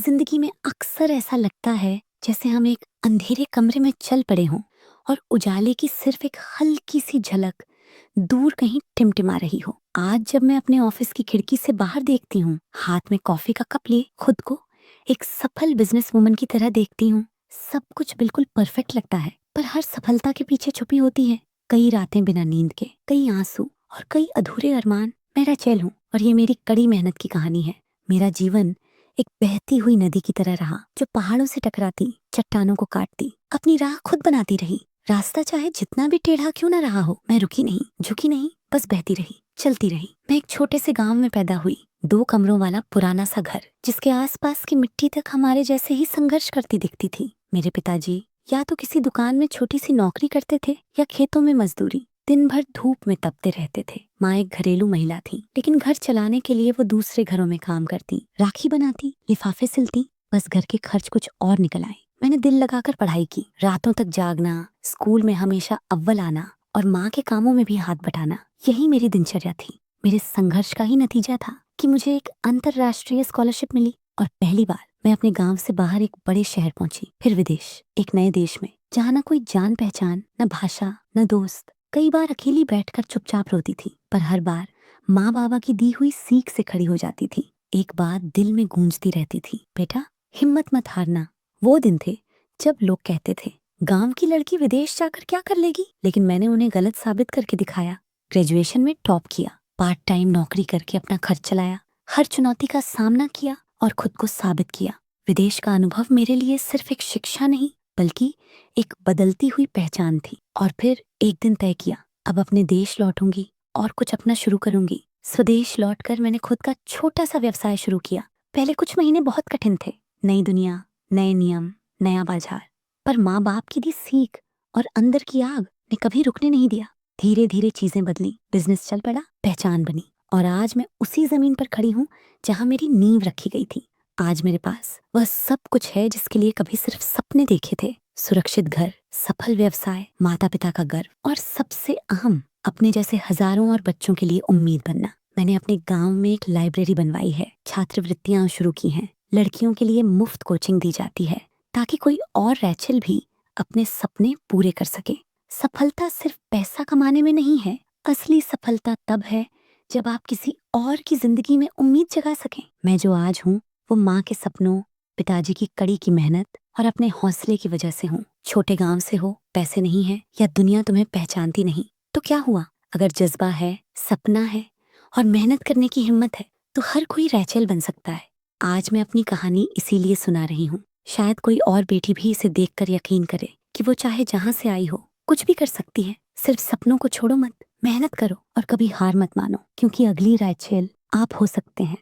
जिंदगी में अक्सर ऐसा लगता है जैसे हम एक अंधेरे कमरे में चल पड़े हों और उजाले की सिर्फ एक हल्की सी झलक दूर कहीं टिमटिमा रही हो। आज जब मैं अपने ऑफिस की खिड़की से बाहर देखती हूँ, हाथ में कॉफी का कप लिए खुद को एक सफल बिजनेस वुमन की तरह देखती हूँ। सब कुछ बिल्कुल परफेक्ट लगता है, पर हर सफलता के पीछे छुपी होती है कई रातें बिना नींद के, कई आंसू और कई अधूरे अरमान। मैं रचेल हूँ और ये मेरी कड़ी मेहनत की कहानी है। मेरा जीवन एक बहती हुई नदी की तरह रहा, जो पहाड़ों से टकराती, चट्टानों को काटती, अपनी राह खुद बनाती रही। रास्ता चाहे जितना भी टेढ़ा क्यों ना रहा हो, मैं रुकी नहीं, झुकी नहीं, बस बहती रही, चलती रही। मैं एक छोटे से गांव में पैदा हुई, 2 कमरों वाला पुराना सा घर, जिसके आसपास की मिट्टी तक हमारे जैसे ही संघर्ष करती दिखती थी। मेरे पिताजी या तो किसी दुकान में छोटी सी नौकरी करते थे या खेतों में मजदूरी। दिन भर धूप में तपते रहते थे। माँ एक घरेलू महिला थी, लेकिन घर चलाने के लिए वो दूसरे घरों में काम करती, राखी बनाती, लिफाफे सिलती, बस घर के खर्च कुछ और निकल आए। मैंने दिल लगाकर पढ़ाई की, रातों तक जागना, स्कूल में हमेशा अव्वल आना और माँ के कामों में भी हाथ बटाना, यही मेरी दिनचर्या थी। मेरे संघर्ष का ही नतीजा था कि मुझे एक अंतरराष्ट्रीय स्कॉलरशिप मिली और पहली बार मैं अपने गांव से बाहर एक बड़े शहर पहुंची, फिर विदेश, एक नए देश में जहाँ न कोई जान पहचान, न भाषा, न दोस्त। कई बार अकेली बैठकर चुपचाप रोती थी, पर हर बार माँ बाबा की दी हुई सीख से खड़ी हो जाती थी। एक बात दिल में गूंजती रहती थी, बेटा हिम्मत मत हारना। वो दिन थे जब लोग कहते थे, गांव की लड़की विदेश जाकर क्या कर लेगी, लेकिन मैंने उन्हें गलत साबित करके दिखाया। ग्रेजुएशन में टॉप किया, पार्ट टाइम नौकरी करके अपना खर्च चलाया, हर चुनौती का सामना किया और खुद को साबित किया। विदेश का अनुभव मेरे लिए सिर्फ एक शिक्षा नहीं, बल्कि एक बदलती हुई पहचान थी। और फिर एक दिन तय किया, अब अपने देश लौटूंगी और कुछ अपना शुरू करूंगी। स्वदेश लौटकर मैंने खुद का छोटा सा व्यवसाय शुरू किया। पहले कुछ महीने बहुत कठिन थे, नई दुनिया, नए नियम, नया बाजार, पर माँ बाप की दी सीख और अंदर की आग ने कभी रुकने नहीं दिया। धीरे धीरे चीजें बदली, बिजनेस चल पड़ा, पहचान बनी, और आज मैं उसी जमीन पर खड़ी हूँ जहाँ मेरी नींव रखी गई थी। आज मेरे पास वह सब कुछ है जिसके लिए कभी सिर्फ सपने देखे थे। सुरक्षित घर, सफल व्यवसाय, माता पिता का गर्व और सबसे अहम, अपने जैसे हजारों और बच्चों के लिए उम्मीद बनना। मैंने अपने गांव में एक लाइब्रेरी बनवाई है, छात्रवृत्तियां शुरू की हैं, लड़कियों के लिए मुफ्त कोचिंग दी जाती है, ताकि कोई और रैचल भी अपने सपने पूरे कर सके। सफलता सिर्फ पैसा कमाने में नहीं है, असली सफलता तब है जब आप किसी और की जिंदगी में उम्मीद जगा सकें। मैं जो आज हूँ, वो माँ के सपनों, पिताजी की कड़ी की मेहनत और अपने हौसले की वजह से हूँ। छोटे गांव से हो, पैसे नहीं है या दुनिया तुम्हें पहचानती नहीं, तो क्या हुआ? अगर जज्बा है, सपना है और मेहनत करने की हिम्मत है, तो हर कोई रैचल बन सकता है। आज मैं अपनी कहानी इसीलिए सुना रही हूँ, शायद कोई और बेटी भी इसे देखकर यकीन करे कि वो चाहे जहाँ से आई हो, कुछ भी कर सकती है। सिर्फ सपनों को छोड़ो मत, मेहनत करो और कभी हार मत मानो, क्योंकि अगली रैचल आप हो सकते हैं।